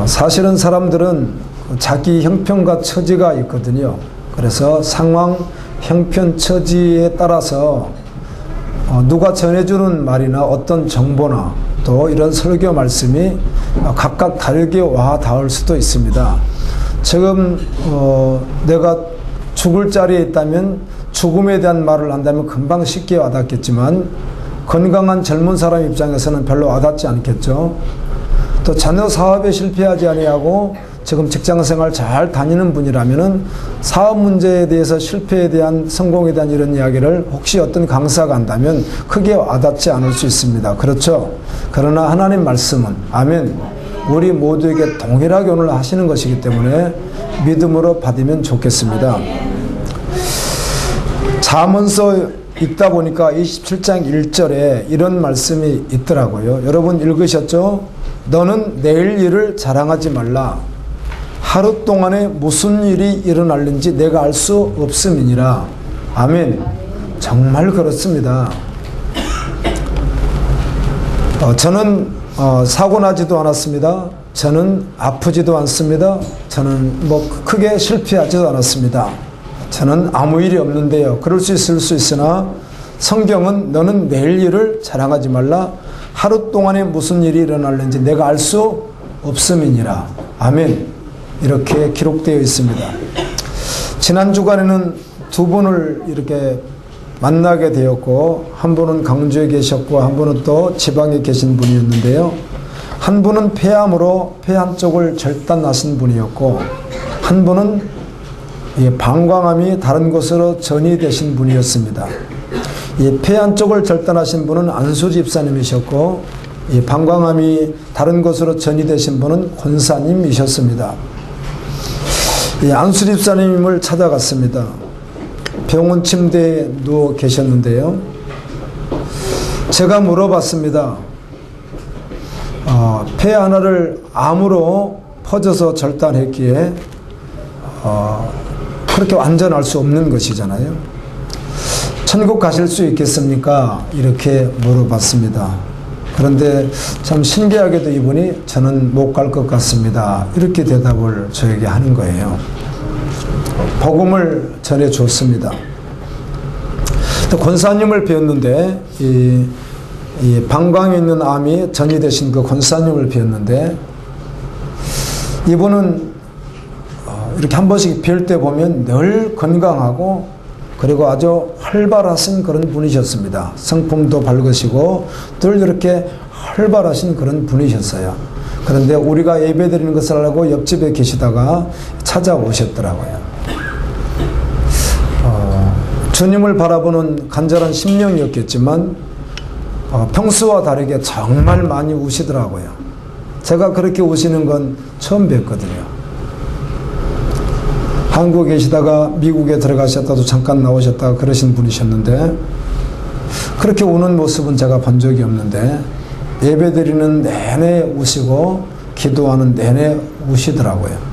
사실은 사람들은 자기 형편과 처지가 있거든요. 그래서 상황, 형편, 처지에 따라서 누가 전해주는 말이나 어떤 정보나 또 이런 설교 말씀이 각각 다르게 와 닿을 수도 있습니다. 지금 내가 죽을 자리에 있다면 죽음에 대한 말을 한다면 금방 쉽게 와닿겠지만 건강한 젊은 사람 입장에서는 별로 와닿지 않겠죠. 또 자녀 사업에 실패하지 아니하고 지금 직장생활 잘 다니는 분이라면은 사업 문제에 대해서 실패에 대한 성공에 대한 이런 이야기를 혹시 어떤 강사가 한다면 크게 와닿지 않을 수 있습니다. 그렇죠? 그러나 하나님 말씀은 아멘, 우리 모두에게 동일하게 오늘 하시는 것이기 때문에 믿음으로 받으면 좋겠습니다. 잠언서 읽다 보니까 27장 1절에 이런 말씀이 있더라고요. 여러분 읽으셨죠? 너는 내일 일을 자랑하지 말라. 하루 동안에 무슨 일이 일어날는지 내가 알 수 없음이니라. 아멘. 정말 그렇습니다. 저는 사고 나지도 않았습니다. 저는 아프지도 않습니다. 저는 크게 실패하지도 않았습니다. 저는 아무 일이 없는데요. 그럴 수 있을 수 있으나 성경은 너는 내일 일을 자랑하지 말라. 하루 동안에 무슨 일이 일어날는지 내가 알 수 없음이니라. 아멘. 이렇게 기록되어 있습니다. 지난 주간에는 두 분을 이렇게 만나게 되었고, 한 분은 강주에 계셨고 한 분은 또 지방에 계신 분이었는데요. 한 분은 폐암으로 폐 한쪽을 절단하신 분이었고, 한 분은 방광암이 다른 곳으로 전이되신 분이었습니다. 폐 한쪽을 절단하신 분은 안수 집사님이셨고, 방광암이 다른 곳으로 전이되신 분은 권사님이셨습니다. 안수 집사님을 찾아갔습니다. 병원 침대에 누워 계셨는데요. 제가 물어봤습니다. 폐 하나를 암으로 퍼져서 절단했기에 그렇게 완전할 수 없는 것이잖아요. 천국 가실 수 있겠습니까? 이렇게 물어봤습니다. 그런데 참 신기하게도 이분이 저는 못 갈 것 같습니다. 이렇게 대답을 저에게 하는 거예요. 복음을 전해줬습니다. 또 권사님을 뵈었는데 이 방광에 있는 암이 전이되신 그 권사님을 뵈었는데 이분은 이렇게 한 번씩 뵐 때 보면 늘 건강하고 그리고 아주 활발하신 그런 분이셨습니다. 성품도 밝으시고 늘 이렇게 활발하신 그런 분이셨어요. 그런데 우리가 예배드리는 것을 알고 옆집에 계시다가 찾아오셨더라고요. 주님을 바라보는 간절한 심령이었겠지만 평소와 다르게 정말 많이 우시더라고요. 제가 그렇게 우시는 건 처음 뵀거든요. 한국에 계시다가 미국에 들어가셨다도 잠깐 나오셨다가 그러신 분이셨는데 그렇게 우는 모습은 제가 본 적이 없는데 예배드리는 내내 우시고 기도하는 내내 우시더라고요.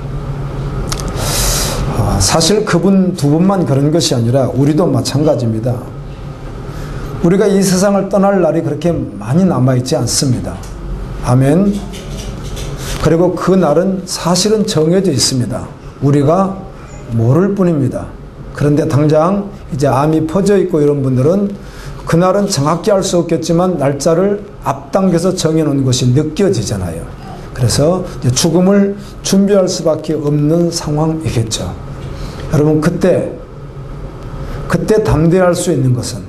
사실 그분 두 분만 그런 것이 아니라 우리도 마찬가지입니다. 우리가 이 세상을 떠날 날이 그렇게 많이 남아있지 않습니다. 아멘. 그리고 그 날은 사실은 정해져 있습니다. 우리가 모를 뿐입니다. 그런데 당장 이제 암이 퍼져 있고 이런 분들은 그날은 정확히 알 수 없겠지만 날짜를 앞당겨서 정해놓은 것이 느껴지잖아요. 그래서 이제 죽음을 준비할 수밖에 없는 상황이겠죠. 여러분 그때 담대할 수 있는 것은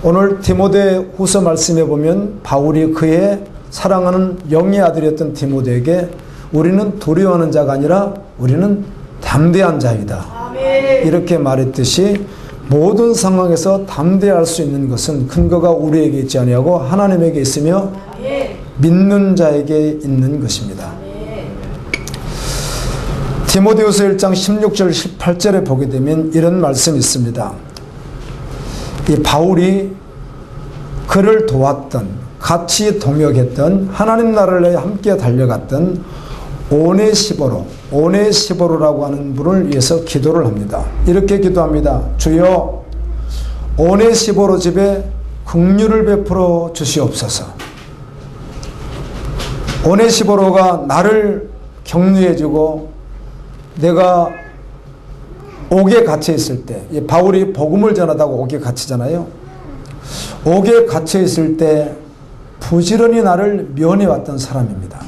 오늘 디모데 후서 말씀에 보면 바울이 그의 사랑하는 영의 아들이었던 디모데에게 우리는 두려워하는 자가 아니라 우리는 담대한 자이다. 아멘. 이렇게 말했듯이 모든 상황에서 담대할 수 있는 것은 근거가 우리에게 있지 아니하고 하나님에게 있으며 아멘. 믿는 자에게 있는 것입니다. 아멘. 디모데후서 1장 16절 18절에 보게 되면 이런 말씀이 있습니다. 이 바울이 그를 도왔던 같이 동역했던 하나님 나라를 위해 함께 달려갔던 오네시보로라고 하는 분을 위해서 기도를 합니다. 이렇게 기도합니다. 주여 오네시보로 집에 긍휼을 베풀어 주시옵소서. 오네시보로가 나를 격려해주고 내가 옥에 갇혀 있을 때, 바울이 복음을 전하다가 옥에 갇히잖아요. 옥에 갇혀 있을 때 부지런히 나를 면해왔던 사람입니다.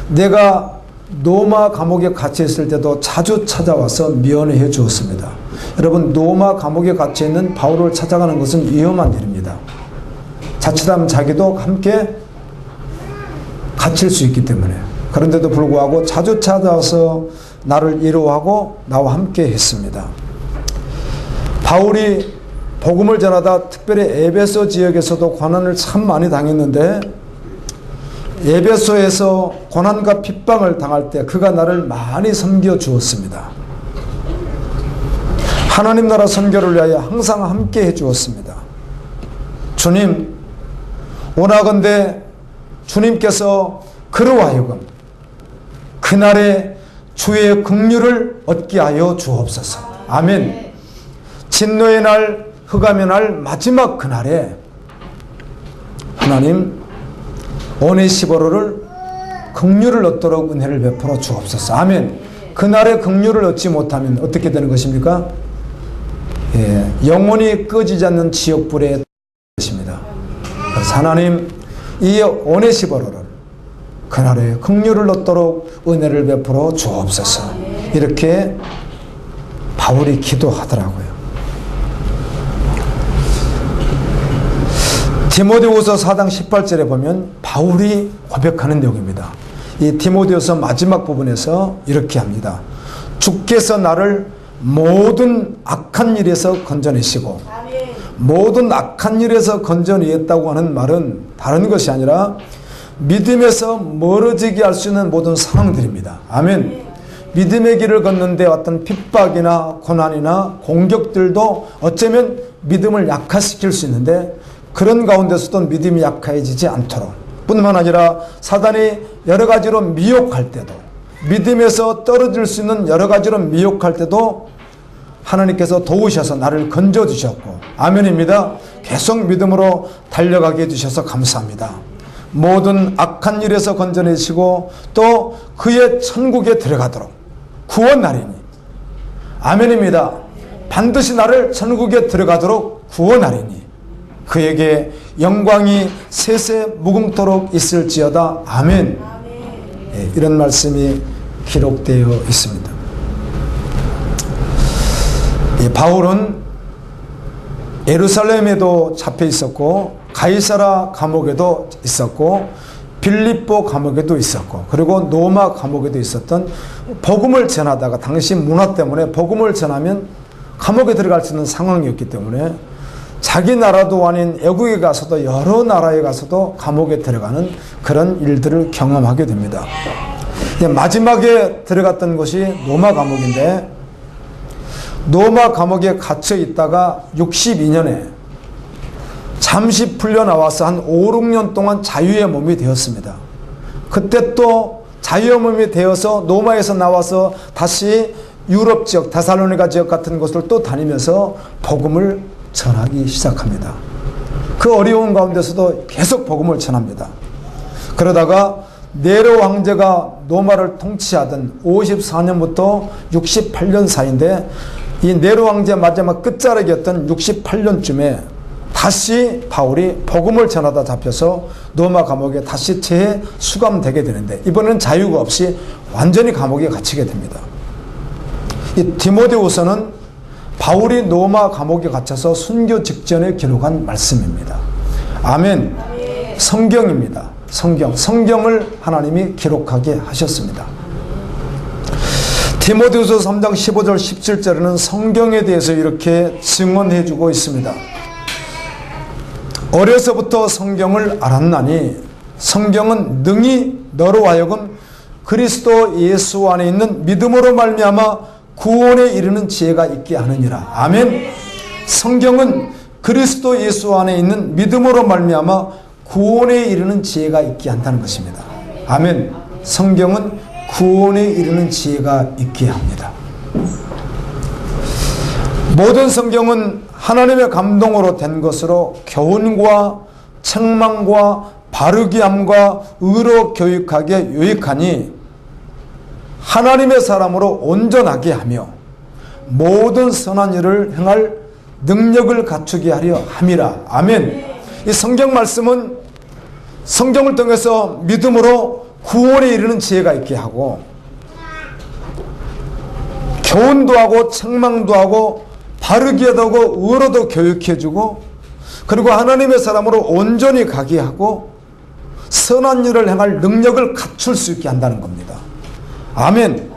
내가 노마 감옥에 갇혀 있을 때도 자주 찾아와서 면회해 주었습니다. 여러분, 노마 감옥에 갇혀 있는 바울을 찾아가는 것은 위험한 일입니다. 자칫하면 자기도 함께 갇힐 수 있기 때문에. 그런데도 불구하고 자주 찾아와서 나를 위로하고 나와 함께 했습니다. 바울이 복음을 전하다 특별히 에베소 지역에서도 고난을 참 많이 당했는데, 에베소에서 고난과 핍박을 당할 때 그가 나를 많이 섬겨 주었습니다. 하나님 나라 선교를 위하여 항상 함께 해 주었습니다. 주님, 원하건대 주님께서 그로 하여금 그날에 주의 긍휼을 얻게 하여 주옵소서. 아멘. 진노의 날, 흑암의 날, 마지막 그날에 하나님 오네시보로를 긍휼을 얻도록 은혜를 베풀어 주옵소서. 아멘. 그날에 긍휼을 얻지 못하면 어떻게 되는 것입니까? 영원히 꺼지지 않는 지옥불에 것입니다. 그래서 하나님, 이 오네시보로를 그날에 긍휼을 얻도록 은혜를 베풀어 주옵소서. 이렇게 바울이 기도하더라고요. 디모데후서 4장 18절에 보면 바울이 고백하는 내용입니다. 이 디모데후서 마지막 부분에서 이렇게 합니다. 주께서 나를 모든 악한 일에서 건져내시고, 모든 악한 일에서 건져내었다고 하는 말은 다른 것이 아니라 믿음에서 멀어지게 할 수 있는 모든 상황들입니다. 아멘. 믿음의 길을 걷는데 어떤 핍박이나 고난이나 공격들도 어쩌면 믿음을 약화시킬 수 있는데, 그런 가운데서도 믿음이 약해지지 않도록, 뿐만 아니라 사단이 여러 가지로 미혹할 때도, 믿음에서 떨어질 수 있는 여러 가지로 미혹할 때도 하나님께서 도우셔서 나를 건져주셨고, 아멘입니다. 계속 믿음으로 달려가게 해주셔서 감사합니다. 모든 악한 일에서 건져내시고 또 그의 천국에 들어가도록 구원하리니, 아멘입니다. 반드시 나를 천국에 들어가도록 구원하리니 그에게 영광이 세세 무궁토록 있을지어다. 아멘. 이런 말씀이 기록되어 있습니다. 바울은 예루살렘에도 잡혀 있었고, 가이사라 감옥에도 있었고, 빌립보 감옥에도 있었고, 그리고 노마 감옥에도 있었던, 복음을 전하다가 당시 문화 때문에 복음을 전하면 감옥에 들어갈 수 있는 상황이었기 때문에 자기 나라도 아닌 외국에 가서도, 여러 나라에 가서도 감옥에 들어가는 그런 일들을 경험하게 됩니다. 마지막에 들어갔던 곳이 노마 감옥인데, 노마 감옥에 갇혀 있다가 62년에 잠시 풀려나와서 한 5, 6년 동안 자유의 몸이 되었습니다. 그때 또 자유의 몸이 되어서 노마에서 나와서 다시 유럽 지역, 데살로니가 지역 같은 곳을 또 다니면서 복음을 전하기 시작합니다. 그 어려운 가운데서도 계속 복음을 전합니다. 그러다가 네로 황제가 노마를 통치하던 54년부터 68년 사이인데, 이 네로 황제 마지막 끝자락이었던 68년쯤에 다시 바울이 복음을 전하다 잡혀서 노마 감옥에 다시 재수감되게 되는데, 이번에는 자유가 없이 완전히 감옥에 갇히게 됩니다. 이 디모데후서는 바울이 노마 감옥에 갇혀서 순교 직전에 기록한 말씀입니다. 아멘. 성경입니다. 성경을 하나님이 기록하게 하셨습니다. 디모데후서 3장 15절 17절에는 성경에 대해서 이렇게 증언해 주고 있습니다. 어려서부터 성경을 알았나니 성경은 능히 너로 하여금 그리스도 예수 안에 있는 믿음으로 말미암아 구원에 이르는 지혜가 있게 하느니라. 아멘. 성경은 그리스도 예수 안에 있는 믿음으로 말미암아 구원에 이르는 지혜가 있게 한다는 것입니다. 아멘. 성경은 구원에 이르는 지혜가 있게 합니다. 모든 성경은 하나님의 감동으로 된 것으로 교훈과 책망과 바르게 함과 의로 교육하게 유익하니 하나님의 사람으로 온전하게 하며 모든 선한 일을 행할 능력을 갖추게 하려 함이라. 아멘. 이 성경 말씀은 성경을 통해서 믿음으로 구원에 이르는 지혜가 있게 하고 교훈도 하고 책망도 하고 바르게도 하고 의로도 교육해주고 그리고 하나님의 사람으로 온전히 가게 하고 선한 일을 행할 능력을 갖출 수 있게 한다는 겁니다. 아멘.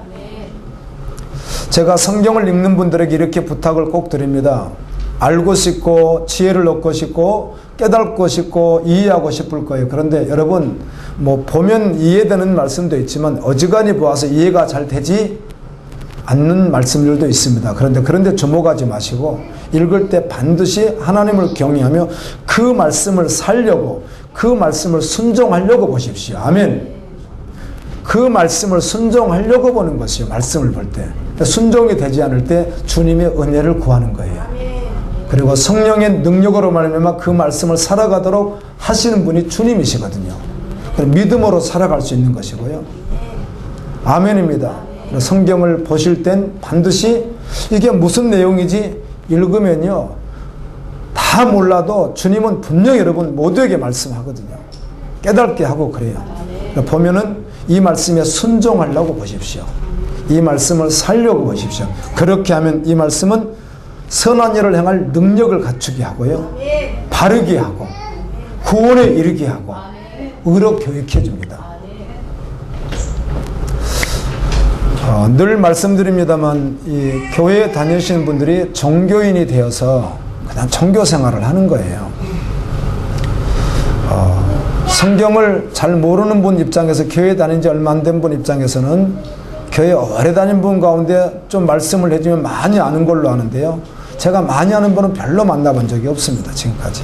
제가 성경을 읽는 분들에게 이렇게 부탁을 꼭 드립니다. 알고 싶고 지혜를 얻고 싶고 깨닫고 싶고 이해하고 싶을 거예요. 그런데 여러분 보면 이해되는 말씀도 있지만 어지간히 보아서 이해가 잘 되지 않는 말씀들도 있습니다. 그런데 주목하지 마시고 읽을 때 반드시 하나님을 경외하며 그 말씀을 살려고 그 말씀을 순종하려고 보십시오. 아멘. 그 말씀을 순종하려고 보는 것이요. 말씀을 볼 때. 순종이 되지 않을 때 주님의 은혜를 구하는 거예요. 그리고 성령의 능력으로 말미암아 그 말씀을 살아가도록 하시는 분이 주님이시거든요. 믿음으로 살아갈 수 있는 것이고요. 아멘입니다. 성경을 보실 땐 반드시 이게 무슨 내용이지 읽으면요. 다 몰라도 주님은 분명히 여러분 모두에게 말씀하거든요. 깨닫게 하고 그래요. 보면은 이 말씀에 순종하려고 보십시오. 이 말씀을 살려고 보십시오. 그렇게 하면 이 말씀은 선한 일을 행할 능력을 갖추게 하고요. 바르게 하고 구원에 이르게 하고 의로 교육해 줍니다. 늘 말씀드립니다만 이 교회에 다니시는 분들이 종교인이 되어서 그냥 종교 생활을 하는 거예요. 성경을 잘 모르는 분 입장에서 교회 다닌 지 얼마 안 된 분 입장에서는 교회 오래 다닌 분 가운데 좀 말씀을 해주면 많이 아는 걸로 아는데요. 제가 많이 아는 분은 별로 만나본 적이 없습니다. 지금까지.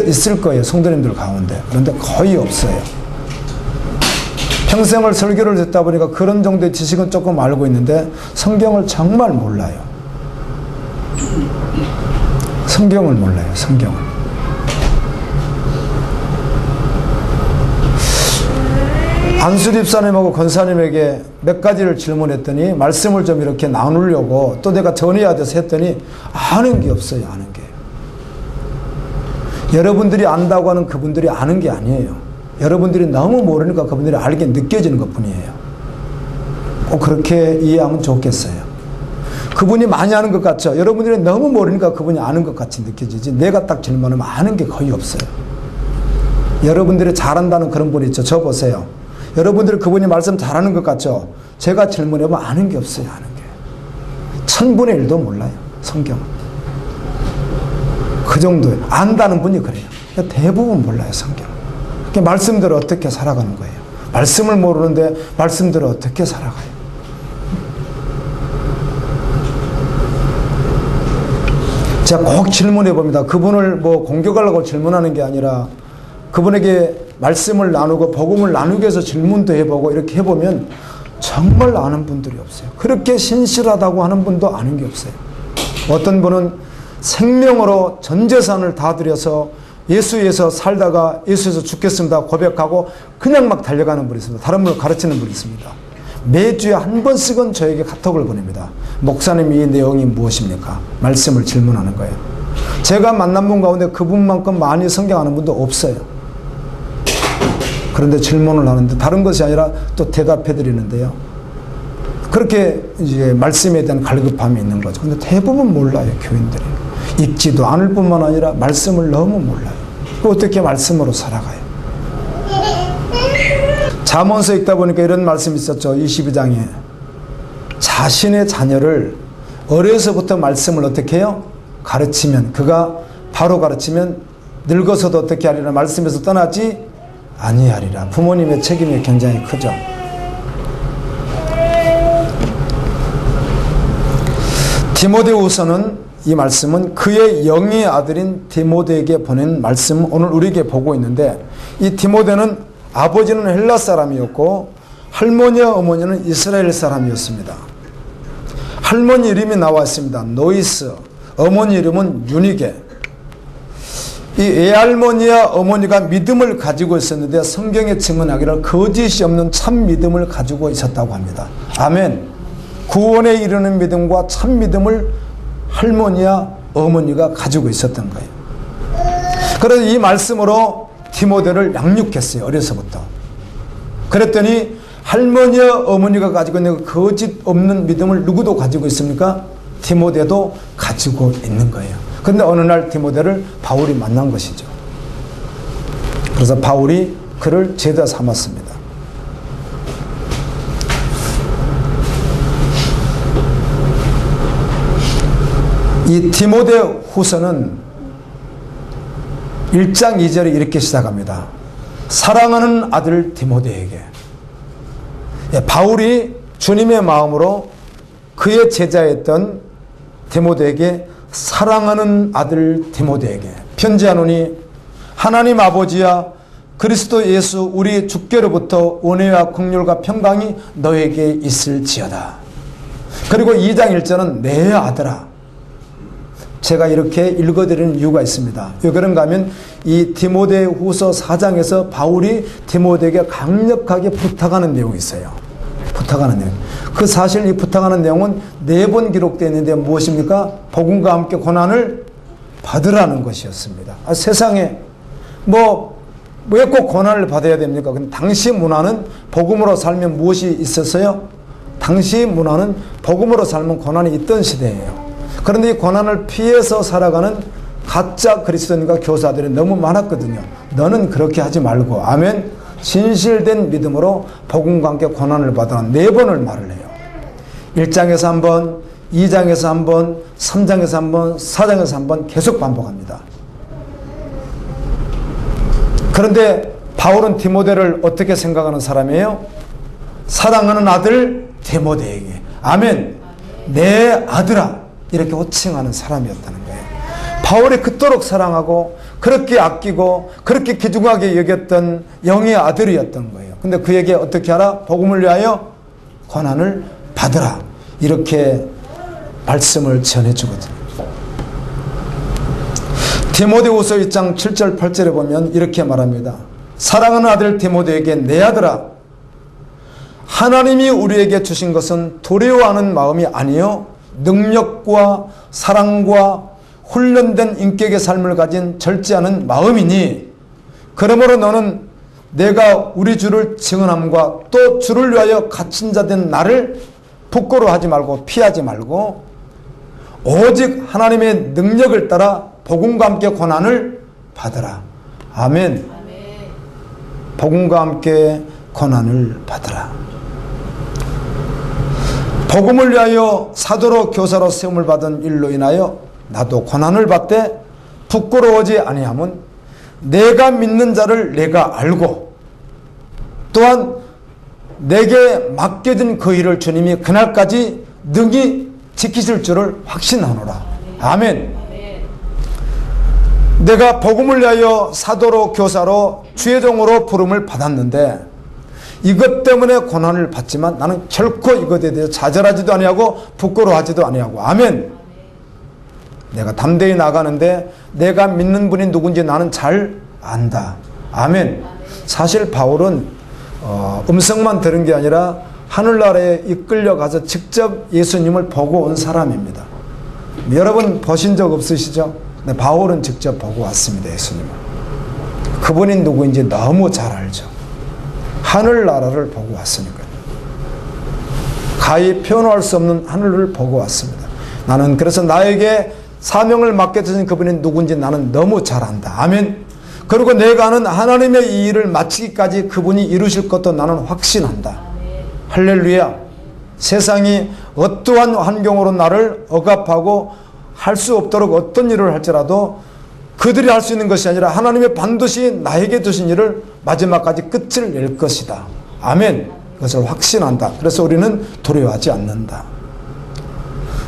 있을 거예요. 성도님들 가운데. 그런데 거의 없어요. 평생을 설교를 듣다 보니까 그런 정도의 지식은 조금 알고 있는데 성경을 정말 몰라요. 성경을 몰라요. 성경을. 안수 집사님하고 권사님에게 몇 가지를 질문했더니 말씀을 좀 이렇게 나누려고 또 내가 전해야 돼서 했더니 아는 게 없어요. 아는 게. 여러분들이 안다고 하는 그분들이 아는 게 아니에요. 여러분들이 너무 모르니까 그분들이 알게 느껴지는 것뿐이에요. 꼭 그렇게 이해하면 좋겠어요. 그분이 많이 아는 것 같죠? 여러분들이 너무 모르니까 그분이 아는 것 같이 느껴지지 내가 딱 질문하면 아는 게 거의 없어요. 여러분들이 잘한다는 그런 분 있죠? 저 보세요. 여러분들이 그분이 말씀 잘하는 것 같죠? 제가 질문해보면 아는 게 없어요. 아는 게. 1000분의 1도 몰라요. 성경은. 그 정도예요. 안다는 분이 그래요. 대부분 몰라요. 성경은. 말씀대로 어떻게 살아가는 거예요. 말씀을 모르는데 말씀대로 어떻게 살아가요. 제가 꼭 질문해 봅니다. 그분을 공격하려고 질문하는 게 아니라 그분에게 말씀을 나누고 복음을 나누기 위해서 질문도 해보고 이렇게 해보면 정말 아는 분들이 없어요. 그렇게 신실하다고 하는 분도 아는 게 없어요. 어떤 분은 생명으로 전 재산을 다 들여서 예수에서 살다가 예수에서 죽겠습니다 고백하고 그냥 막 달려가는 분이 있습니다. 다른 분을 가르치는 분이 있습니다. 매주에 한 번씩은 저에게 카톡을 보냅니다. 목사님 이 내용이 무엇입니까? 말씀을 질문하는 거예요. 제가 만난 분 가운데 그분만큼 많이 성경 아는 분도 없어요. 그런데 질문을 하는데 다른 것이 아니라 또 대답해 드리는데요. 그렇게 이제 말씀에 대한 갈급함이 있는 거죠. 근데 대부분 몰라요, 교인들이. 읽지도 않을 뿐만 아니라 말씀을 너무 몰라요. 어떻게 말씀으로 살아가요? 잠언서 읽다 보니까 이런 말씀이 있었죠. 22장에. 자신의 자녀를 어려서부터 말씀을 어떻게 해요? 가르치면, 그가 바로 가르치면 늙어서도 어떻게 하리라? 말씀에서 떠나지 아니하리라. 부모님의 책임이 굉장히 크죠. 디모데후서는 이 말씀은 그의 영의 아들인 디모데에게 보낸 말씀 오늘 우리에게 보고 있는데 이 디모데는 아버지는 헬라 사람이었고 할머니와 어머니는 이스라엘 사람이었습니다. 할머니 이름이 나와 있습니다. 노이스. 어머니 이름은 유니게. 이 외할머니와 어머니가 믿음을 가지고 있었는데 성경에 증언하기를 거짓이 없는 참 믿음을 가지고 있었다고 합니다. 아멘. 구원에 이르는 믿음과 참 믿음을 할머니와 어머니가 가지고 있었던 거예요. 그래서 이 말씀으로 디모데를 양육했어요. 어려서부터. 그랬더니 할머니와 어머니가 가지고 있는 거짓 없는 믿음을 누구도 가지고 있습니까? 디모데도 가지고 있는 거예요. 그런데 어느 날 디모데를 바울이 만난 것이죠. 그래서 바울이 그를 제자 삼았습니다. 이 디모데 후서는 1장 2절에 이렇게 시작합니다. 사랑하는 아들 디모데에게. 바울이 주님의 마음으로 그의 제자였던 디모데에게 사랑하는 아들 디모데에게 편지하노니 하나님 아버지야 그리스도 예수 우리 주께로부터 은혜와 긍휼과 평강이 너에게 있을지어다. 그리고 2장 1절은 내 아들아. 제가 이렇게 읽어드리는 이유가 있습니다. 왜 그런가 하면 이 디모데 후서 4장에서 바울이 디모데에게 강력하게 부탁하는 내용이 있어요. 부탁하는 내용. 그 사실 이 부탁하는 내용은 4번 기록되어 있는데 무엇입니까? 복음과 함께 고난을 받으라는 것이었습니다. 세상에 왜 꼭 고난을 받아야 됩니까? 근데 당시 문화는 복음으로 살면 무엇이 있었어요? 당시 문화는 복음으로 살면 고난이 있던 시대예요. 그런데 이 고난을 피해서 살아가는 가짜 그리스도인과 교사들이 너무 많았거든요. 너는 그렇게 하지 말고 아멘. 진실된 믿음으로 복음과 함께 고난을 받으라 4번을 말을 해요. 1장에서 한 번, 2장에서 한 번, 3장에서 한 번, 4장에서 한 번 계속 반복합니다. 그런데 바울은 디모데를 어떻게 생각하는 사람이에요? 사랑하는 아들 디모데에게 아멘. 내 아들아 이렇게 호칭하는 사람이었다는 거예요. 바울이 그토록 사랑하고 그렇게 아끼고 그렇게 귀중하게 여겼던 영의 아들이었던 거예요. 근데 그에게 어떻게 하라? 복음을 위하여 고난을 받으라. 이렇게 말씀을 전해주거든요. 디모데후서 1장 7절 8절에 보면 이렇게 말합니다. 사랑하는 아들 디모데에게 내 아들아 하나님이 우리에게 주신 것은 두려워하는 마음이 아니요 능력과 사랑과 훈련된 인격의 삶을 가진 절제하는 마음이니 그러므로 너는 내가 우리 주를 증언함과 또 주를 위하여 갇힌 자 된 나를 부끄러워하지 말고 피하지 말고 오직 하나님의 능력을 따라 복음과 함께 고난을 받으라. 아멘. 복음과 함께 고난을 받으라. 복음을 위하여 사도로 교사로 세움을 받은 일로 인하여 나도 고난을 받되 부끄러워하지 아니함은 내가 믿는 자를 내가 알고 또한 내게 맡겨진 그 일을 주님이 그날까지 능히 지키실 줄을 확신하노라. 아멘. 내가 복음을 위하여 사도로 교사로 주의 종으로 부름을 받았는데 이것 때문에 고난을 받지만 나는 결코 이것에 대해서 좌절하지도 아니하고 부끄러워하지도 아니하고 아멘. 내가 담대히 나가는데 내가 믿는 분이 누군지 나는 잘 안다. 아멘. 사실 바울은 음성만 들은 게 아니라 하늘나라에 이끌려가서 직접 예수님을 보고 온 사람입니다. 여러분 보신 적 없으시죠? 네, 바울은 직접 보고 왔습니다. 예수님을. 그분이 누구인지 너무 잘 알죠. 하늘나라를 보고 왔으니까요. 가히 표현할 수 없는 하늘을 보고 왔습니다. 나는 그래서 나에게 사명을 맡겨주신 그분이 누군지 나는 너무 잘 안다. 아멘. 그리고 내가 하는 하나님의 이 일을 마치기까지 그분이 이루실 것도 나는 확신한다. 할렐루야. 세상이 어떠한 환경으로 나를 억압하고 할 수 없도록 어떤 일을 할지라도 그들이 할 수 있는 것이 아니라 하나님이 반드시 나에게 주신 일을 마지막까지 끝을 낼 것이다. 아멘. 그것을 확신한다. 그래서 우리는 두려워하지 않는다.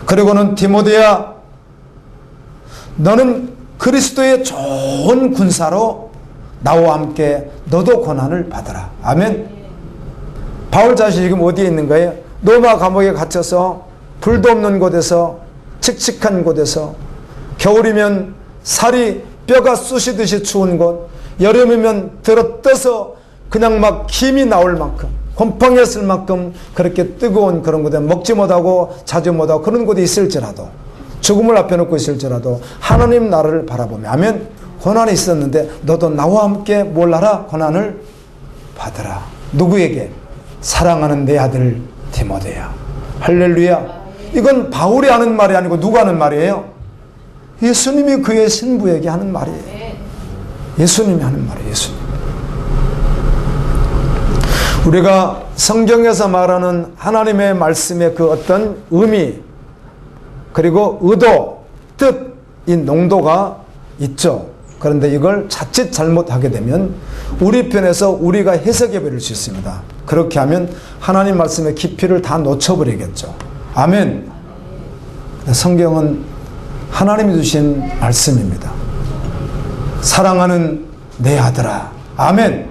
그리고는 디모데야 너는 그리스도의 좋은 군사로 나와 함께 너도 고난을 받아라. 아멘. 바울 자신이 지금 어디에 있는 거예요? 로마 감옥에 갇혀서 불도 없는 곳에서 칙칙한 곳에서 겨울이면 살이 뼈가 쑤시듯이 추운 곳, 여름이면 들어떠서 그냥 막 힘이 나올 만큼, 곰팡이었을 만큼 그렇게 뜨거운 그런 곳에 먹지 못하고 자주 못하고 그런 곳에 있을지라도, 죽음을 앞에 놓고 있을지라도 하나님 나라를 바라보며, 아멘. 고난이 있었는데 너도 나와 함께 뭘 하라? 고난을 받으라. 누구에게? 사랑하는 내 아들 디모데야. 할렐루야. 이건 바울이 하는 말이 아니고 누가 하는 말이에요? 예수님이 그의 신부에게 하는 말이에요. 예수님이 하는 말이에요. 예수님. 우리가 성경에서 말하는 하나님의 말씀의 그 어떤 의미, 그리고 의도, 뜻, 이 농도가 있죠. 그런데 이걸 자칫 잘못하게 되면 우리 편에서 우리가 해석해 버릴 수 있습니다. 그렇게 하면 하나님 말씀의 깊이를 다 놓쳐버리겠죠. 아멘. 성경은 하나님이 주신 말씀입니다. 사랑하는 내 아들아. 아멘.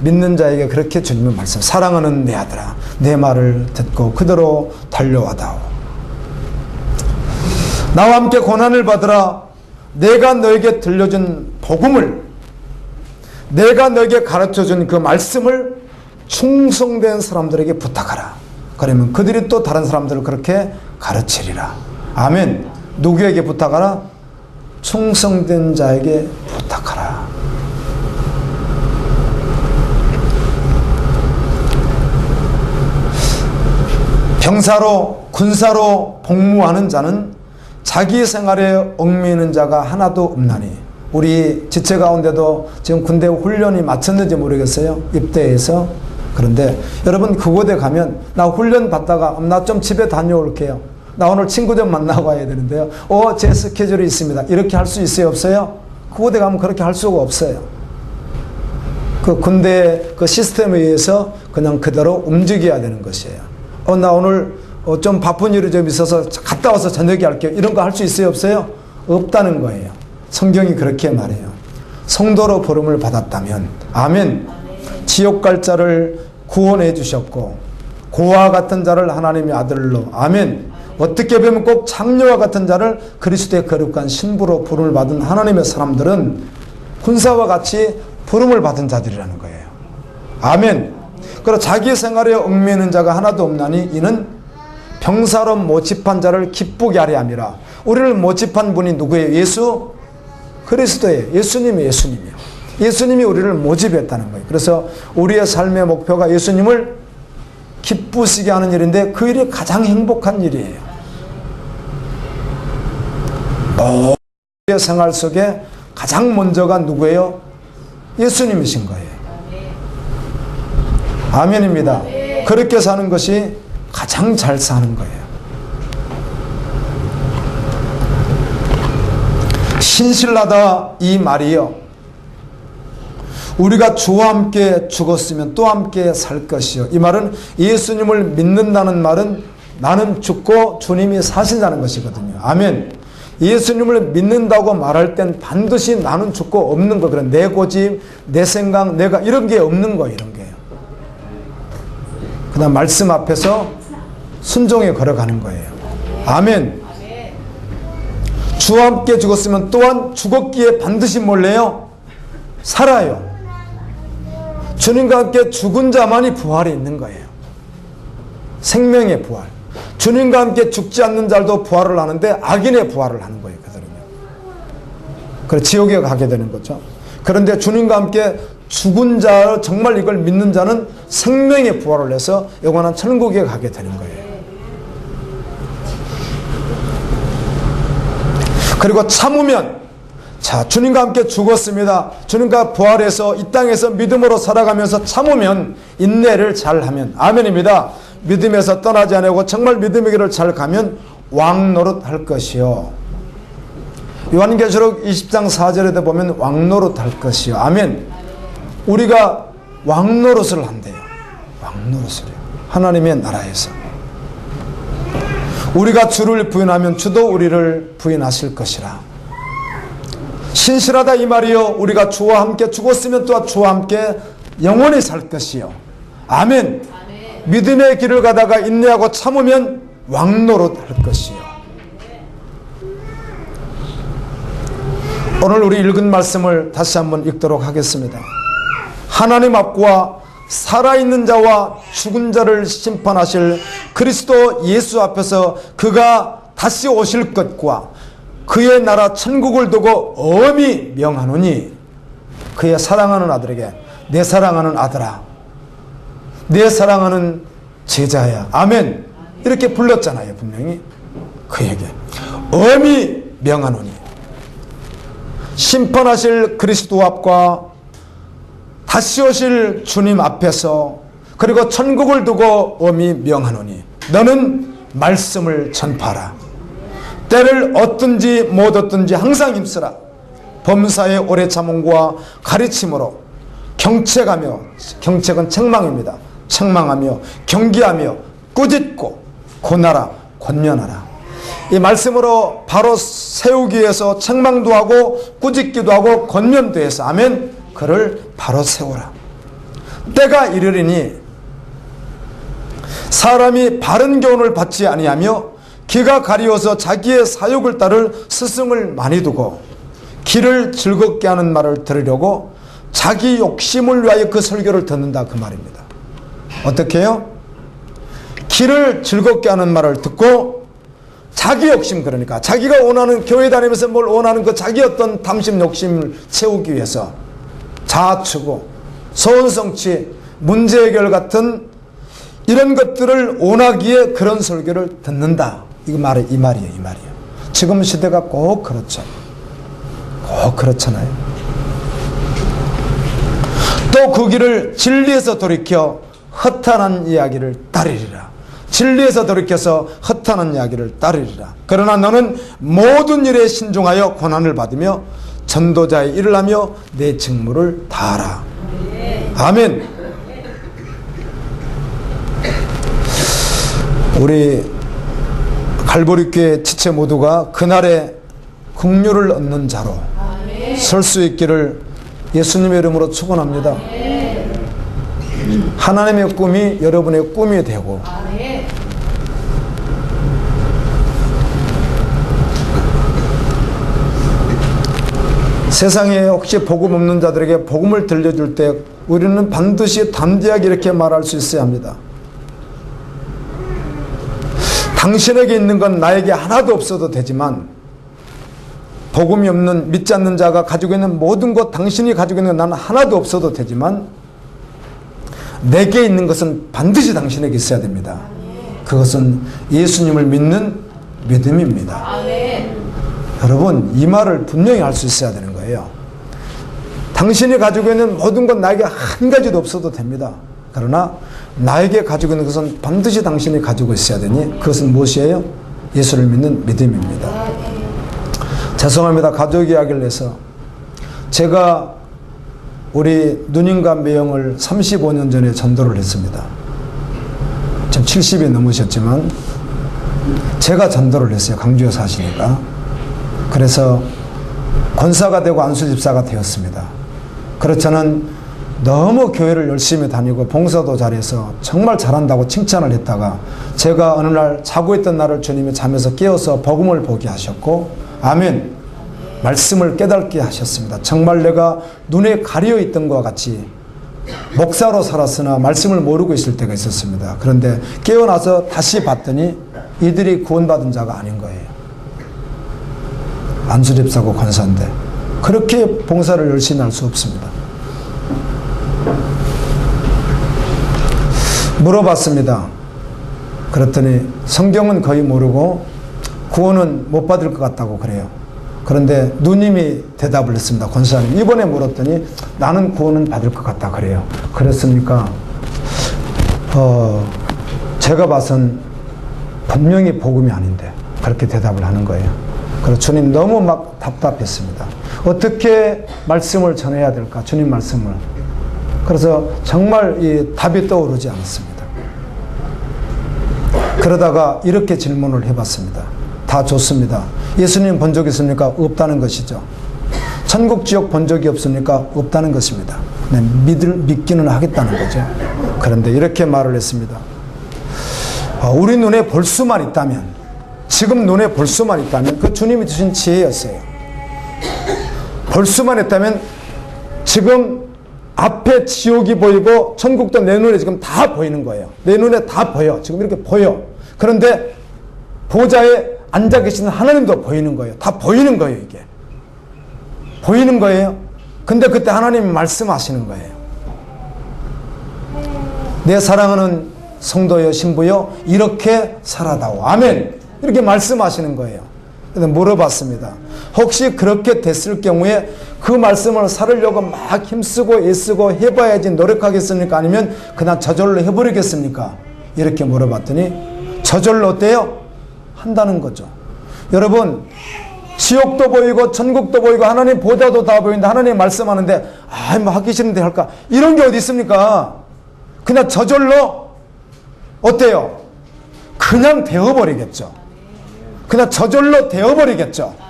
믿는 자에게 그렇게 주님의 말씀. 사랑하는 내 아들아, 내 말을 듣고 그대로 달려와다오. 나와 함께 고난을 받으라. 내가 너에게 들려준 복음을, 내가 너에게 가르쳐준 그 말씀을 충성된 사람들에게 부탁하라. 그러면 그들이 또 다른 사람들을 그렇게 가르치리라. 아멘. 누구에게 부탁하라? 충성된 자에게 부탁하라. 병사로, 군사로 복무하는 자는 자기 생활에 얽매이는 자가 하나도 없나니. 우리 지체 가운데도 지금 군대 훈련이 마쳤는지 모르겠어요. 입대해서. 그런데 여러분 그곳에 가면 나 훈련 받다가 나 좀 집에 다녀올게요. 나 오늘 친구 좀 만나고 와야 되는데요. 제 스케줄이 있습니다. 이렇게 할 수 있어요? 없어요? 그곳에 가면 그렇게 할 수가 없어요. 그 군대 그 시스템에 의해서 그냥 그대로 움직여야 되는 것이에요. 나 오늘 좀 바쁜 일이 좀 있어서 갔다 와서 저녁에 할게요. 이런 거 할 수 있어요? 없어요? 없다는 거예요. 성경이 그렇게 말해요. 성도로 부름을 받았다면, 아멘. 지옥 갈 자를 구원해 주셨고 고아와 같은 자를 하나님의 아들로, 아멘. 어떻게 보면 꼭 장녀와 같은 자를 그리스도의 거룩한 신부로 부름을 받은 하나님의 사람들은 군사와 같이 부름을 받은 자들이라는 거예요. 아멘. 그리고 자기 생활에 얽매이는 자가 하나도 없나니 이는 병사로 모집한 자를 기쁘게 하려 함이라. 우리를 모집한 분이 누구예요? 예수 그리스도예요. 예수님이에요. 예수님이 우리를 모집했다는 거예요. 그래서 우리의 삶의 목표가 예수님을 기쁘시게 하는 일인데 그 일이 가장 행복한 일이에요. 우리의 생활 속에 가장 먼저가 누구예요? 예수님이신 거예요. 아멘입니다. 그렇게 사는 것이 가장 잘 사는 거예요. 신실하다 이 말이요, 우리가 주와 함께 죽었으면 또 함께 살 것이요. 이 말은 예수님을 믿는다는 말은 나는 죽고 주님이 사신다는 것이거든요. 아멘. 예수님을 믿는다고 말할 땐 반드시 나는 죽고 없는 거, 그런 내 고집, 내 생각, 내가 이런 게 없는 거예요. 이런 게요. 그다음 말씀 앞에서 순종에 걸어가는 거예요. 아멘. 주와 함께 죽었으면 또한 죽었기에 반드시 몰래요? 살아요. 주님과 함께 죽은 자만이 부활이 있는 거예요. 생명의 부활. 주님과 함께 죽지 않는 자도 부활을 하는데 악인의 부활을 하는 거예요. 그들은요. 그래서 지옥에 가게 되는 거죠. 그런데 주님과 함께 죽은 자, 정말 이걸 믿는 자는 생명의 부활을 해서 영원한 천국에 가게 되는 거예요. 그리고 참으면, 자, 주님과 함께 죽었습니다. 주님과 부활해서 이 땅에서 믿음으로 살아가면서 참으면, 인내를 잘하면, 아멘입니다. 믿음에서 떠나지 않고 정말 믿음의 길을 잘 가면 왕노릇 할 것이요. 요한계시록 20장 4절에도 보면 왕노릇 할 것이요. 아멘. 우리가 왕노릇을 한대요. 왕노릇을요. 하나님의 나라에서. 우리가 주를 부인하면 주도 우리를 부인하실 것이라. 신실하다 이 말이요, 우리가 주와 함께 죽었으면 또한 주와 함께 영원히 살 것이요. 아멘. 믿음의 길을 가다가 인내하고 참으면 왕노릇 할 것이요. 오늘 우리 읽은 말씀을 다시 한번 읽도록 하겠습니다. 하나님 앞과 살아있는 자와 죽은 자를 심판하실 그리스도 예수 앞에서 그가 다시 오실 것과 그의 나라 천국을 두고 엄히 명하노니, 그의 사랑하는 아들에게 내 사랑하는 아들아, 내 사랑하는 제자야, 아멘, 이렇게 불렀잖아요. 분명히 그에게 엄히 명하노니, 심판하실 그리스도 앞과 다시 오실 주님 앞에서, 그리고 천국을 두고 엄히 명하노니 너는 말씀을 전파하라. 때를 얻든지 못 얻든지 항상 힘쓰라. 범사의 오래 참음과 가르침으로 경책하며, 경책은 책망입니다. 책망하며 경계하며 꾸짖고 고나라 권면하라. 이 말씀으로 바로 세우기 위해서 책망도 하고 꾸짖기도 하고 권면도 해서, 아멘, 그를 바로 세우라. 때가 이르리니 사람이 바른 교훈을 받지 아니하며 기가 가리워서 자기의 사욕을 따를 스승을 많이 두고 귀를 즐겁게 하는 말을 들으려고 자기 욕심을 위하여 그 설교를 듣는다, 그 말입니다. 어떻게 해요? 귀를 즐겁게 하는 말을 듣고 자기 욕심, 그러니까 자기가 원하는, 교회 다니면서 뭘 원하는 그 자기 어떤 탐심 욕심을 채우기 위해서 자아추구, 소원성취, 문제 해결 같은 이런 것들을 원하기에 그런 설교를 듣는다. 이 말이에요. 이 말이에요. 지금 시대가 꼭 그렇죠. 꼭 그렇잖아요. 또 그 길을 진리에서 돌이켜 허탄한 이야기를 따르리라. 진리에서 돌이켜서 허탄한 이야기를 따르리라. 그러나 너는 모든 일에 신중하여 고난을 받으며 전도자의 일을 하며 내 직무를 다하라. 아멘. 우리 갈보리교회 지체 모두가 그날에 긍휼을 얻는 자로 설 수 있기를 예수님의 이름으로 축원합니다. 하나님의 꿈이 여러분의 꿈이 되고, 세상에 혹시 복음 없는 자들에게 복음을 들려줄 때 우리는 반드시 담대하게 이렇게 말할 수 있어야 합니다. 당신에게 있는 건 나에게 하나도 없어도 되지만, 복음이 없는, 믿지 않는 자가 가지고 있는 모든 것, 당신이 가지고 있는 건 나는 하나도 없어도 되지만 내게 있는 것은 반드시 당신에게 있어야 됩니다. 그것은 예수님을 믿는 믿음입니다. 여러분, 이 말을 분명히 할 수 있어야 되는 거예요. 당신이 가지고 있는 모든 것 나에게 한 가지도 없어도 됩니다. 그러나 나에게 가지고 있는 것은 반드시 당신이 가지고 있어야 되니, 그것은 무엇이에요? 예수를 믿는 믿음입니다. 죄송합니다. 가족 이야기를 해서 제가 우리 누님과 매형을 35년 전에 전도를 했습니다. 지금 70이 넘으셨지만 제가 전도를 했어요. 강주에 사시니까. 그래서 권사가 되고 안수집사가 되었습니다. 그래서 저는 너무 교회를 열심히 다니고 봉사도 잘해서 정말 잘한다고 칭찬을 했다가, 제가 어느 날 자고 있던 날을 주님이 잠에서 깨워서 복음을 보게 하셨고, 아멘, 말씀을 깨닫게 하셨습니다. 정말 내가 눈에 가려 있던 것과 같이 목사로 살았으나 말씀을 모르고 있을 때가 있었습니다. 그런데 깨어나서 다시 봤더니 이들이 구원받은 자가 아닌 거예요. 안수집사고 권사인데 그렇게 봉사를 열심히 할 수 없습니다. 물어봤습니다. 그랬더니 성경은 거의 모르고 구원은 못 받을 것 같다고 그래요. 그런데 누님이 대답을 했습니다. 권사님, 이번에 물었더니 나는 구원은 받을 것 같다 그래요. 그랬습니까? 제가 봐선 분명히 복음이 아닌데 그렇게 대답을 하는 거예요. 그래서 주님 너무 막 답답했습니다. 어떻게 말씀을 전해야 될까? 주님 말씀을. 그래서 정말 이 답이 떠오르지 않았습니다. 그러다가 이렇게 질문을 해봤습니다. 다 좋습니다. 예수님 본 적 있습니까? 없다는 것이죠. 천국 지옥 본 적이 없습니까? 없다는 것입니다. 네, 믿기는 하겠다는 거죠. 그런데 이렇게 말을 했습니다. 우리 눈에 볼 수만 있다면, 지금 눈에 볼 수만 있다면 그 주님이 주신 지혜였어요. 볼 수만 했다면 지금 앞에 지옥이 보이고 천국도 내 눈에 지금 다 보이는 거예요. 내 눈에 다 보여. 지금 이렇게 보여. 그런데 보좌에 앉아 계시는 하나님도 보이는 거예요. 다 보이는 거예요, 이게. 보이는 거예요. 근데 그때 하나님이 말씀하시는 거예요. 내 사랑하는 성도여 신부여 이렇게 살아다오. 아멘. 이렇게 말씀하시는 거예요. 그래서 물어봤습니다. 혹시 그렇게 됐을 경우에 그 말씀을 살으려고 막 힘쓰고 애쓰고 해봐야지 노력하겠습니까? 아니면 그냥 저절로 해버리겠습니까? 이렇게 물어봤더니 저절로 어때요? 한다는 거죠. 여러분, 지옥도 보이고 천국도 보이고 하나님 보좌도 다 보이는데 하나님 말씀하는데 뭐 하기 싫은데 할까? 이런 게 어디 있습니까? 그냥 저절로 어때요? 그냥 되어버리겠죠. 그냥 저절로 되어버리겠죠.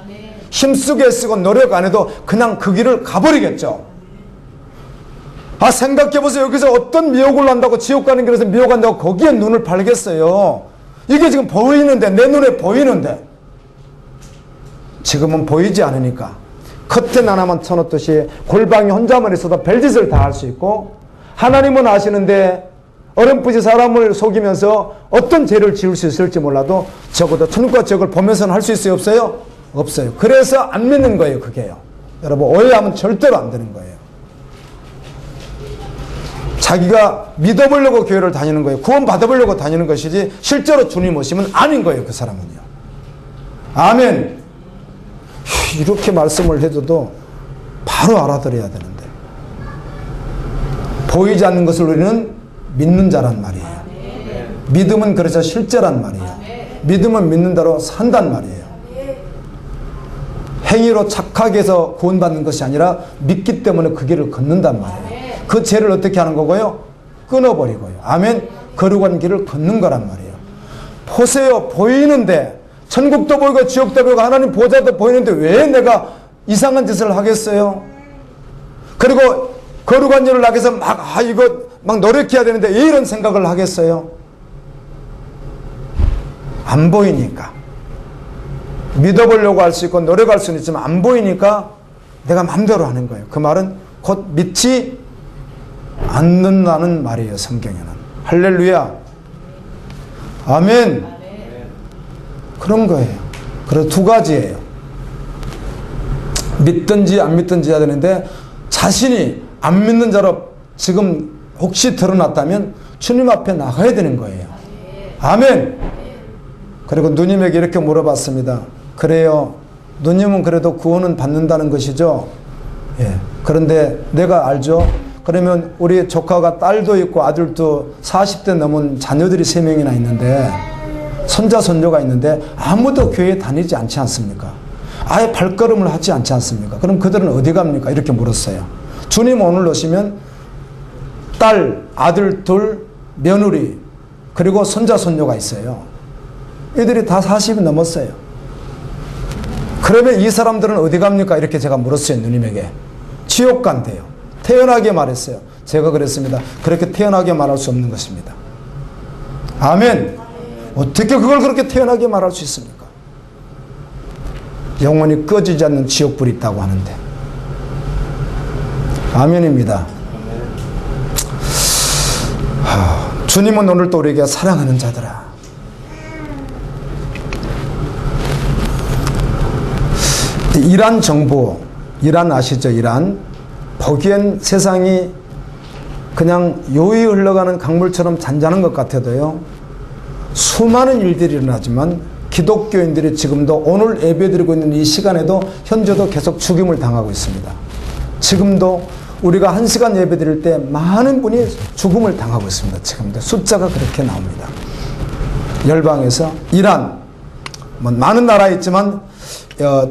힘쓰고 애쓰고 노력 안 해도 그냥 그 길을 가버리겠죠. 생각해보세요. 여기서 어떤 미혹을 한다고 지옥 가는 길에서 미혹한다고 거기에 눈을 팔겠어요. 이게 지금 보이는데, 내 눈에 보이는데 지금은 보이지 않으니까 커튼 하나만 쳐놓듯이 골방에 혼자만 있어도 별짓을 다 할 수 있고, 하나님은 아시는데 어렴풋이 사람을 속이면서 어떤 죄를 지을 수 있을지 몰라도 적어도 천국과 지옥을 보면서는 할 수 있어요? 없어요? 없어요. 그래서 안 믿는 거예요, 그게요. 여러분, 오해하면 절대로 안 되는 거예요. 자기가 믿어보려고 교회를 다니는 거예요. 구원 받아보려고 다니는 것이지 실제로 주님 오시면 아닌 거예요, 그 사람은요. 아멘. 이렇게 말씀을 해줘도 바로 알아들어야 되는데, 보이지 않는 것을 우리는 믿는 자란 말이에요. 믿음은 그래서 실제란 말이에요. 믿음은 믿는 대로 산단 말이에요. 행위로 착하게 해서 구원받는 것이 아니라 믿기 때문에 그 길을 걷는단 말이에요. 그 죄를 어떻게 하는 거고요? 끊어버리고요. 아멘. 거룩한 길을 걷는 거란 말이에요. 보세요. 보이는데, 천국도 보이고 지옥도 보이고 하나님 보좌도 보이는데 왜 내가 이상한 짓을 하겠어요? 그리고 거룩한 일을 하기 위해서 막 노력해야 되는데 왜 이런 생각을 하겠어요? 안 보이니까. 믿어보려고 할 수 있고 노력할 수는 있지만 안 보이니까 내가 마음대로 하는 거예요. 그 말은 곧 믿지 않는다는 말이에요, 성경에는. 할렐루야. 아멘. 그런 거예요. 그래서 두 가지예요. 믿든지 안 믿든지 해야 되는데, 자신이 안 믿는 자로 지금 혹시 드러났다면 주님 앞에 나가야 되는 거예요. 아멘. 그리고 누님에게 이렇게 물어봤습니다. 그래요, 누님은 그래도 구원은 받는다는 것이죠? 예. 그런데 내가 알죠? 그러면 우리 조카가 딸도 있고 아들도 40대 넘은 자녀들이 3명이나 있는데, 손자 손녀가 있는데 아무도 교회에 다니지 않지 않습니까? 아예 발걸음을 하지 않지 않습니까? 그럼 그들은 어디 갑니까? 이렇게 물었어요. 주님 오늘 오시면 딸, 아들 둘, 며느리, 그리고 손자 손녀가 있어요. 이들이 다 40이 넘었어요. 그러면 이 사람들은 어디 갑니까? 이렇게 제가 물었어요, 누님에게. 지옥 간대요. 태연하게 말했어요. 제가 그랬습니다. 그렇게 태연하게 말할 수 없는 것입니다. 아멘. 어떻게 그걸 그렇게 태연하게 말할 수 있습니까? 영원히 꺼지지 않는 지옥불이 있다고 하는데. 아멘입니다. 주님은 오늘 또 우리에게 사랑하는 자들아, 이란 정부, 이란 아시죠? 이란. 보기엔 세상이 그냥 요이 흘러가는 강물처럼 잔잔한 것 같아도요, 수많은 일들이 일어나지만 기독교인들이 지금도 오늘 예배드리고 있는 이 시간에도 현재도 계속 죽임을 당하고 있습니다. 지금도 우리가 1시간 예배드릴 때 많은 분이 죽음을 당하고 있습니다. 지금도 숫자가 그렇게 나옵니다. 열방에서 이란, 많은 나라에 있지만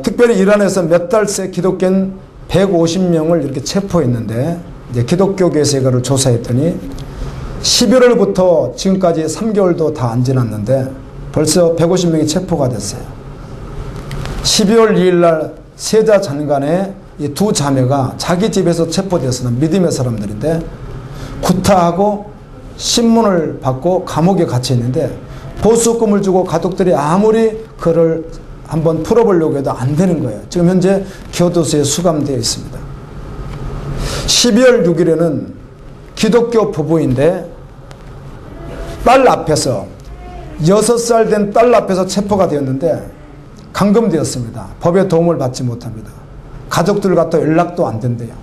특별히 이란에서 몇 달 새 기독교인 150명을 이렇게 체포했는데, 이제 기독교계에서 이거를 조사했더니 11월부터 지금까지 3개월도 다 안 지났는데 벌써 150명이 체포가 됐어요. 12월 2일 날 세자 장관의 이 두 자매가 자기 집에서 체포되었으나 믿음의 사람들인데 구타하고 신문을 받고 감옥에 갇혀 있는데 보수금을 주고 가족들이 아무리 그를 한번 풀어보려고 해도 안 되는 거예요. 지금 현재 교도소에 수감되어 있습니다. 12월 6일에는 기독교 부부인데 딸 앞에서 6살 된 딸 앞에서 체포가 되었는데 감금되었습니다. 법의 도움을 받지 못합니다. 가족들과 또 연락도 안 된대요.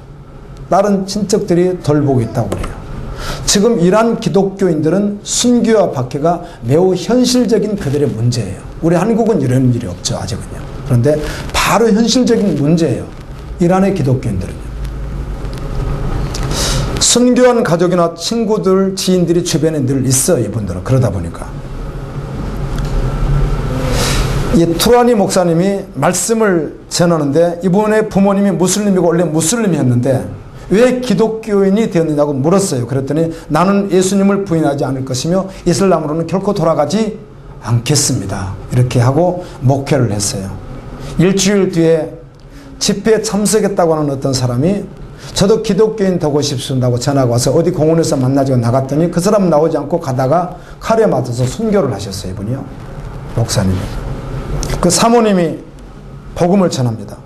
다른 친척들이 돌보고 있다고 그래요. 지금 이란 기독교인들은 순교와 박해가 매우 현실적인 그들의 문제예요. 우리 한국은 이런 일이 없죠, 아직은요. 그런데 바로 현실적인 문제예요. 이란의 기독교인들은요. 순교한 가족이나 친구들, 지인들이 주변에 늘 있어요, 이분들은. 그러다 보니까. 이 투라니 목사님이 말씀을 전하는데 이분의 부모님이 무슬림이고 원래 무슬림이었는데 왜 기독교인이 되었느냐고 물었어요. 그랬더니 나는 예수님을 부인하지 않을 것이며 이슬람으로는 결코 돌아가지 않겠습니다. 이렇게 하고 목회를 했어요. 일주일 뒤에 집회에 참석했다고 하는 어떤 사람이 저도 기독교인 되고 싶습니다고 전화가 와서 어디 공원에서 만나자고 나갔더니 그 사람 나오지 않고 가다가 칼에 맞아서 순교를 하셨어요. 이분이요. 목사님이. 그 사모님이 복음을 전합니다.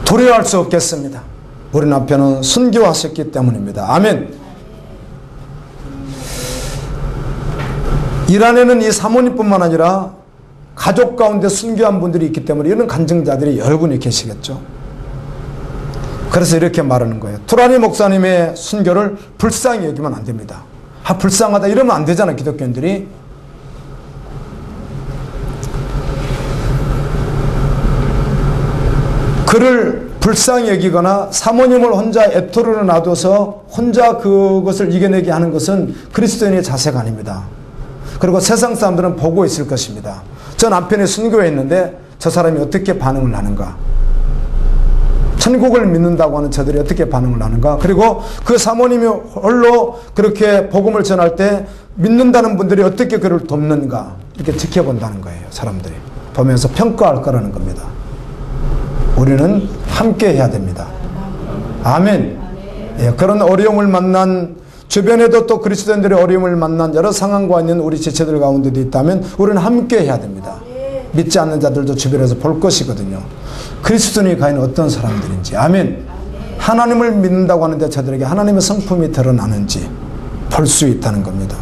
두려워할 수 없겠습니다. 우리 남편은 순교하셨기 때문입니다. 아멘. 이란에는 이 사모님뿐만 아니라 가족 가운데 순교한 분들이 있기 때문에 이런 간증자들이 여러 분이 계시겠죠. 그래서 이렇게 말하는 거예요. 투라니 목사님의 순교를 불쌍히 여기면 안 됩니다. 불쌍하다 이러면 안 되잖아, 기독교인들이. 그를 불쌍히 여기거나 사모님을 혼자 애토로를 놔둬서 혼자 그것을 이겨내게 하는 것은 그리스도인의 자세가 아닙니다. 그리고 세상 사람들은 보고 있을 것입니다. 저 남편이 순교에 있는데 저 사람이 어떻게 반응을 하는가. 천국을 믿는다고 하는 저들이 어떻게 반응을 하는가. 그리고 그 사모님이 홀로 그렇게 복음을 전할 때 믿는다는 분들이 어떻게 그를 돕는가. 이렇게 지켜본다는 거예요. 사람들이. 보면서 평가할 거라는 겁니다. 우리는 함께 해야 됩니다. 아멘. 예, 그런 어려움을 만난 주변에도 또 그리스도인들의 어려움을 만난 여러 상황과 있는 우리 지체들 가운데도 있다면 우리는 함께 해야 됩니다. 믿지 않는 자들도 주변에서 볼 것이거든요. 그리스도인이 과연 어떤 사람들인지. 아멘. 하나님을 믿는다고 하는데 저들에게 하나님의 성품이 드러나는지 볼 수 있다는 겁니다.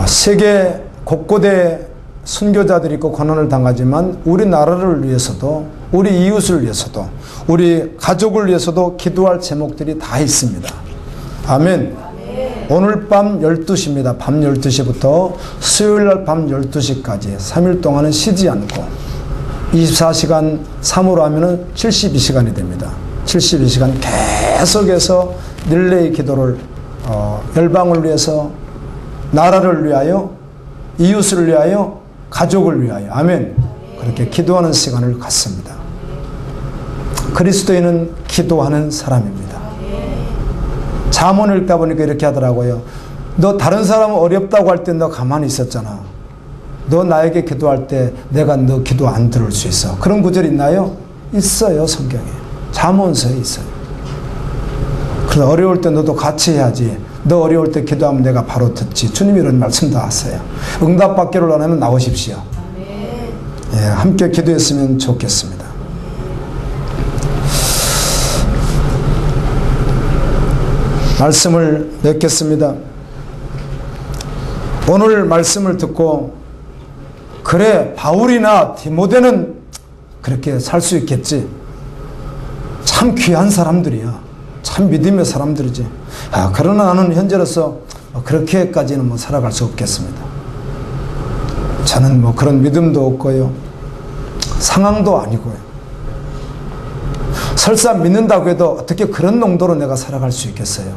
세계 곳곳에 순교자들이 있고 고난을 당하지만 우리나라를 위해서도 우리 이웃을 위해서도 우리 가족을 위해서도 기도할 제목들이 다 있습니다. 아멘. 오늘 밤 12시입니다. 밤 12시부터 수요일날 밤 12시까지 3일 동안은 쉬지 않고 24시간 3으로 하면 72시간이 됩니다. 72시간 계속해서 릴레이 기도를 열방을 위해서 나라를 위하여 이웃을 위하여 가족을 위하여 아멘 그렇게 기도하는 시간을 갖습니다. 그리스도인은 기도하는 사람입니다. 잠언을 읽다 보니까 이렇게 하더라고요. 너 다른 사람 어렵다고 할 때 너 가만히 있었잖아. 너 나에게 기도할 때 내가 너 기도 안 들을 수 있어. 그런 구절 있나요? 있어요. 성경에. 잠언서에 있어요. 그래서 어려울 때 너도 같이 해야지. 너 어려울 때 기도하면 내가 바로 듣지. 주님이 이런 말씀도 하세요. 응답받기를 원하면 나오십시오. 예, 함께 기도했으면 좋겠습니다. 말씀을 맺겠습니다. 오늘 말씀을 듣고 그래 바울이나 디모데는 그렇게 살 수 있겠지. 참 귀한 사람들이야. 참 믿음의 사람들이지. 그러나 나는 현재로서 그렇게까지는 살아갈 수 없겠습니다. 저는 그런 믿음도 없고요. 상황도 아니고요. 설사 믿는다고 해도 어떻게 그런 농도로 내가 살아갈 수 있겠어요?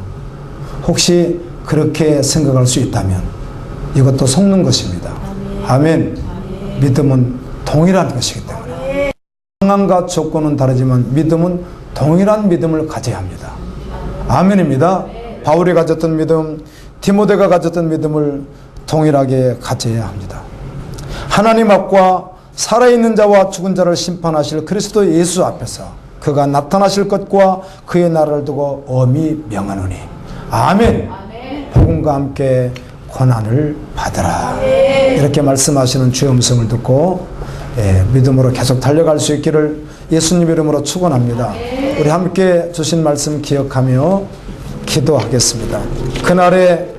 혹시 그렇게 생각할 수 있다면 이것도 속는 것입니다. 아멘. 믿음은 동일한 것이기 때문에 상황과 조건은 다르지만 믿음은 동일한 믿음을 가져야 합니다. 아멘입니다. 바울이 가졌던 믿음, 디모데가 가졌던 믿음을 동일하게 가져야 합니다. 하나님 앞과 살아있는 자와 죽은 자를 심판하실 그리스도 예수 앞에서 그가 나타나실 것과 그의 나라를 두고 엄히 명하노니 아멘. 복음과 함께 고난을 받으라. 이렇게 말씀하시는 주의 음성을 듣고 믿음으로 계속 달려갈 수 있기를 예수님 이름으로 축원합니다. 우리 함께 주신 말씀 기억하며 기도하겠습니다. 그날에